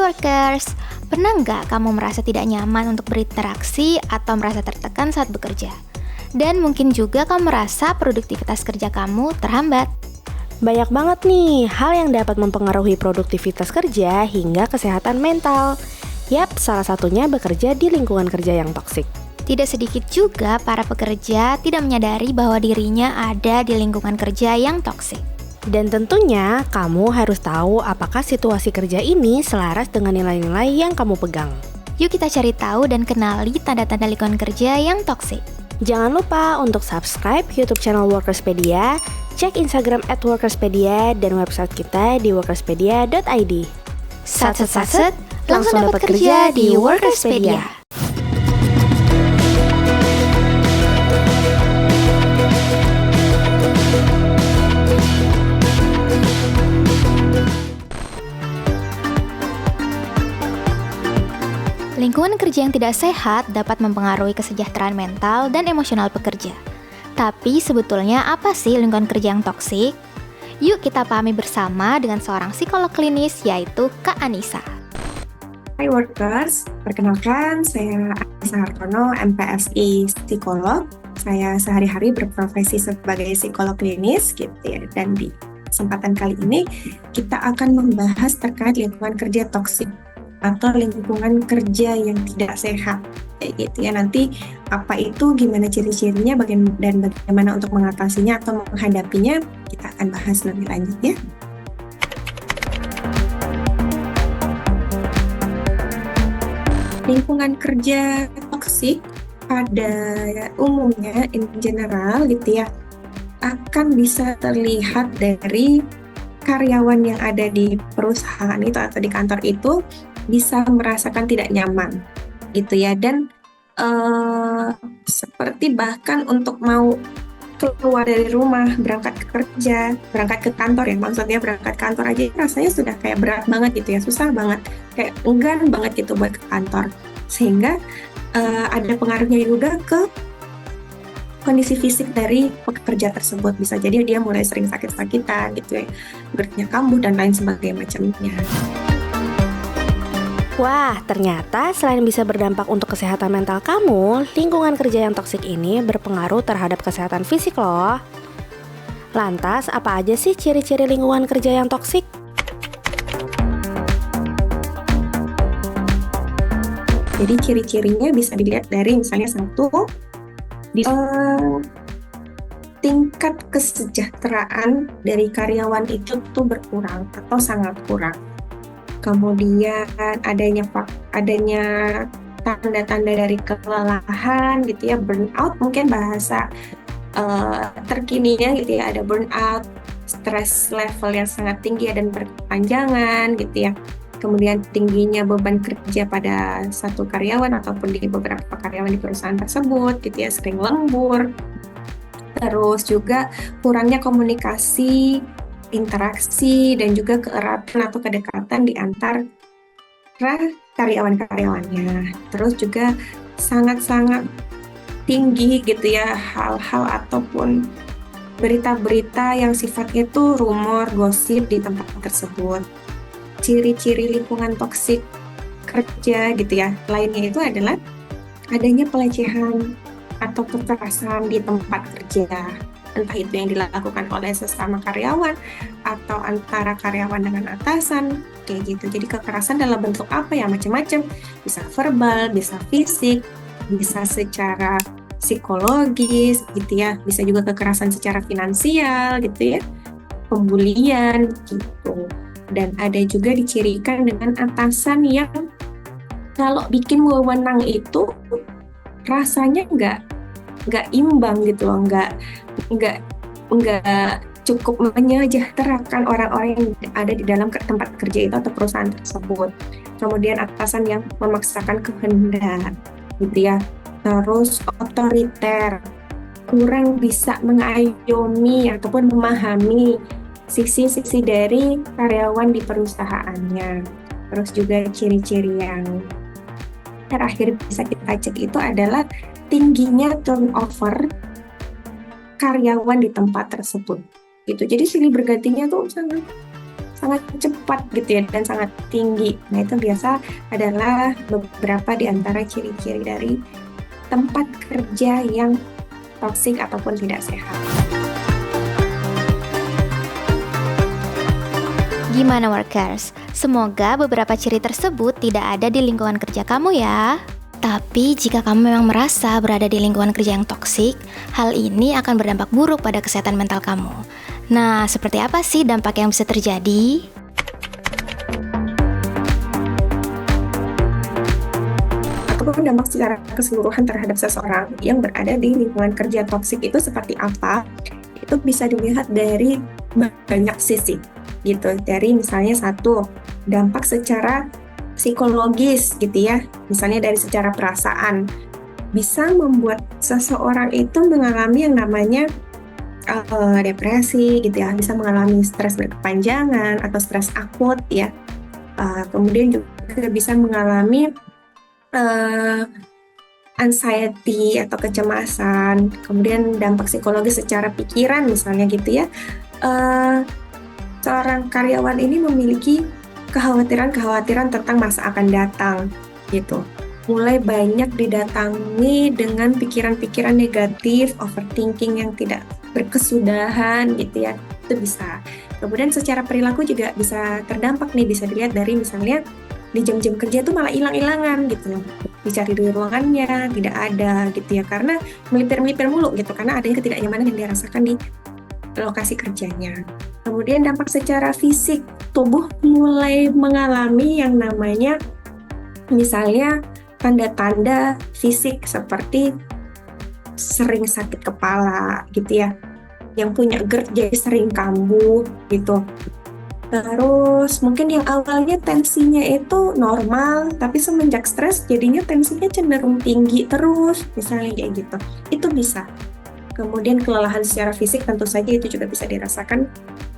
workers, pernah nggak kamu merasa tidak nyaman untuk berinteraksi atau merasa tertekan saat bekerja? Dan mungkin juga kamu merasa produktivitas kerja kamu terhambat. Banyak banget nih hal yang dapat mempengaruhi produktivitas kerja hingga kesehatan mental. Yap, salah satunya bekerja di lingkungan kerja yang toksik. Tidak sedikit juga para pekerja tidak menyadari bahwa dirinya ada di lingkungan kerja yang toksik. Dan tentunya kamu harus tahu apakah situasi kerja ini selaras dengan nilai-nilai yang kamu pegang. Yuk kita cari tahu dan kenali tanda-tanda lingkungan kerja yang toksik. Jangan lupa untuk subscribe YouTube channel Workerspedia, cek Instagram @workerspedia, dan website kita di workerspedia.id. Sat, langsung dapat kerja di Workerspedia. Lingkungan kerja yang tidak sehat dapat mempengaruhi kesejahteraan mental dan emosional pekerja. Tapi sebetulnya apa sih lingkungan kerja yang toksik? Yuk kita pahami bersama dengan seorang psikolog klinis yaitu Kak Anissa. Hai workers, perkenalkan saya Anissa Hartono, MPSI psikolog. Saya sehari-hari berprofesi sebagai psikolog klinis gitu ya. Dan di kesempatan kali ini kita akan membahas terkait lingkungan kerja toksik atau lingkungan kerja yang tidak sehat kayak gitu ya. Nanti apa itu, gimana ciri-cirinya, dan bagaimana untuk mengatasinya atau menghadapinya, kita akan bahas lebih lanjut ya. Lingkungan kerja toksik pada umumnya in general gitu ya akan bisa terlihat dari karyawan yang ada di perusahaan itu atau di kantor itu bisa merasakan tidak nyaman gitu ya, dan seperti bahkan untuk mau keluar dari rumah, berangkat ke kerja, berangkat ke kantor ya, maksudnya berangkat kantor aja rasanya sudah kayak berat banget gitu ya, susah banget, kayak enggan banget gitu buat ke kantor, sehingga ada pengaruhnya juga ke kondisi fisik dari pekerja tersebut. Bisa jadi dia mulai sering sakit-sakitan gitu ya, kulitnya kambuh dan lain sebagainya macamnya. Wah, ternyata selain bisa berdampak untuk kesehatan mental kamu, lingkungan kerja yang toksik ini berpengaruh terhadap kesehatan fisik loh. Lantas, apa aja sih ciri-ciri lingkungan kerja yang toksik? Jadi ciri-cirinya bisa dilihat dari misalnya tingkat kesejahteraan dari karyawan itu tuh berkurang atau sangat kurang. Kemudian adanya tanda-tanda dari kelelahan gitu ya, burnout mungkin bahasa terkininya gitu ya, ada burnout, stress level yang sangat tinggi dan berkepanjangan gitu ya. Kemudian tingginya beban kerja pada satu karyawan ataupun di beberapa karyawan di perusahaan tersebut gitu ya, sering lembur. Terus juga kurangnya komunikasi, interaksi, dan juga keeratan atau kedekatan di antara karyawan-karyawannya. Terus juga sangat-sangat tinggi gitu ya hal-hal ataupun berita-berita yang sifatnya itu rumor, gosip di tempat tersebut. Ciri-ciri lingkungan toksik kerja gitu ya lainnya itu adalah adanya pelecehan atau kekerasan di tempat kerja, entah itu yang dilakukan oleh sesama karyawan atau antara karyawan dengan atasan kayak gitu. Jadi kekerasan dalam bentuk apa ya, macam-macam, bisa verbal, bisa fisik, bisa secara psikologis gitu ya, bisa juga kekerasan secara finansial gitu ya, pembulian gitu. Dan ada juga dicirikan dengan atasan yang kalau bikin wewenang itu rasanya nggak imbang gitu loh, nggak cukup menyejahterakan orang-orang yang ada di dalam tempat kerja itu atau perusahaan tersebut. Kemudian atasan yang memaksakan kehendak gitu ya, terus otoriter, kurang bisa mengayomi ataupun memahami sisi-sisi dari karyawan di perusahaannya. Terus juga ciri-ciri yang terakhir bisa kita cek itu adalah tingginya turnover karyawan di tempat tersebut gitu. Jadi silih bergantinya tuh sangat cepat gitu ya dan sangat tinggi. Nah, itu biasa adalah beberapa di antara ciri-ciri dari tempat kerja yang toksik ataupun tidak sehat. Gimana workers? Semoga beberapa ciri tersebut tidak ada di lingkungan kerja kamu ya. Tapi jika kamu memang merasa berada di lingkungan kerja yang toksik, hal ini akan berdampak buruk pada kesehatan mental kamu. Nah, seperti apa sih dampak yang bisa terjadi? Ataupun dampak secara keseluruhan terhadap seseorang yang berada di lingkungan kerja toksik itu seperti apa? Itu bisa dilihat dari banyak sisi gitu. Dari misalnya satu, dampak secara psikologis gitu ya. Misalnya dari secara perasaan bisa membuat seseorang itu mengalami yang namanya depresi gitu ya, bisa mengalami stres berkepanjangan atau stres akut ya. Kemudian juga bisa mengalami anxiety atau kecemasan. Kemudian dampak psikologis secara pikiran misalnya gitu ya. Seorang karyawan ini memiliki kekhawatiran tentang masa akan datang gitu. Mulai banyak didatangi dengan pikiran-pikiran negatif, overthinking yang tidak berkesudahan gitu ya, itu bisa. Kemudian secara perilaku juga bisa terdampak nih, bisa dilihat dari misalnya di jam-jam kerja itu malah hilang-hilangan gitu loh, dicari di ruangannya tidak ada gitu ya, karena melipir-melipir mulu gitu, karena adanya ketidaknyamanan yang dirasakan di lokasi kerjanya. Kemudian dampak secara fisik, tubuh mulai mengalami yang namanya misalnya tanda-tanda fisik seperti sering sakit kepala gitu ya, yang punya GERD jadi sering kambuh gitu. Terus mungkin yang awalnya tensinya itu normal, tapi semenjak stres jadinya tensinya cenderung tinggi terus, misalnya kayak gitu. Itu bisa. Kemudian kelelahan secara fisik tentu saja itu juga bisa dirasakan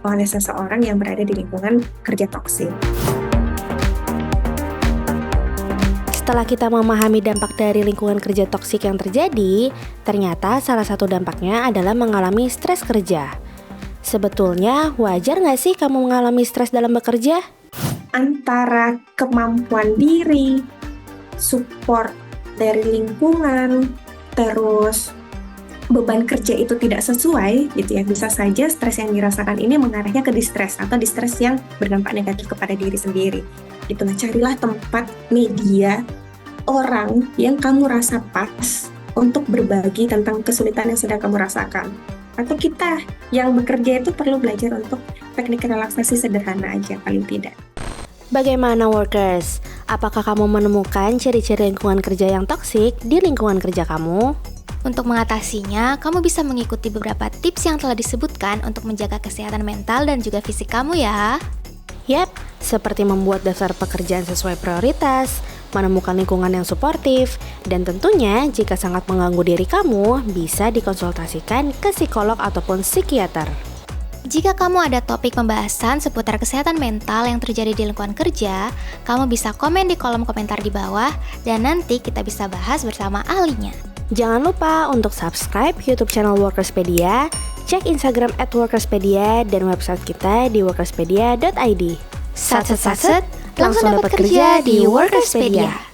oleh seseorang yang berada di lingkungan kerja toksik. Setelah kita memahami dampak dari lingkungan kerja toksik yang terjadi, ternyata salah satu dampaknya adalah mengalami stres kerja. Sebetulnya wajar nggak sih kamu mengalami stres dalam bekerja? Antara kemampuan diri, support dari lingkungan, terus beban kerja itu tidak sesuai gitu ya, bisa saja stres yang dirasakan ini mengarahnya ke distres atau distres yang berdampak negatif kepada diri sendiri. Itulah, carilah tempat, media, orang yang kamu rasa pas untuk berbagi tentang kesulitan yang sedang kamu rasakan. Atau kita yang bekerja itu perlu belajar untuk teknik relaksasi sederhana aja paling tidak. Bagaimana workers? Apakah kamu menemukan ciri-ciri lingkungan kerja yang toksik di lingkungan kerja kamu? Untuk mengatasinya, kamu bisa mengikuti beberapa tips yang telah disebutkan untuk menjaga kesehatan mental dan juga fisik kamu ya. Yap, seperti membuat daftar pekerjaan sesuai prioritas, menemukan lingkungan yang suportif, dan tentunya jika sangat mengganggu diri kamu, bisa dikonsultasikan ke psikolog ataupun psikiater. Jika kamu ada topik pembahasan seputar kesehatan mental yang terjadi di lingkungan kerja, kamu bisa komen di kolom komentar di bawah, dan nanti kita bisa bahas bersama ahlinya. Jangan lupa untuk subscribe YouTube channel Workerspedia, cek Instagram @Workerspedia, dan website kita di workerspedia.id. Sat, langsung dapat kerja di Workerspedia.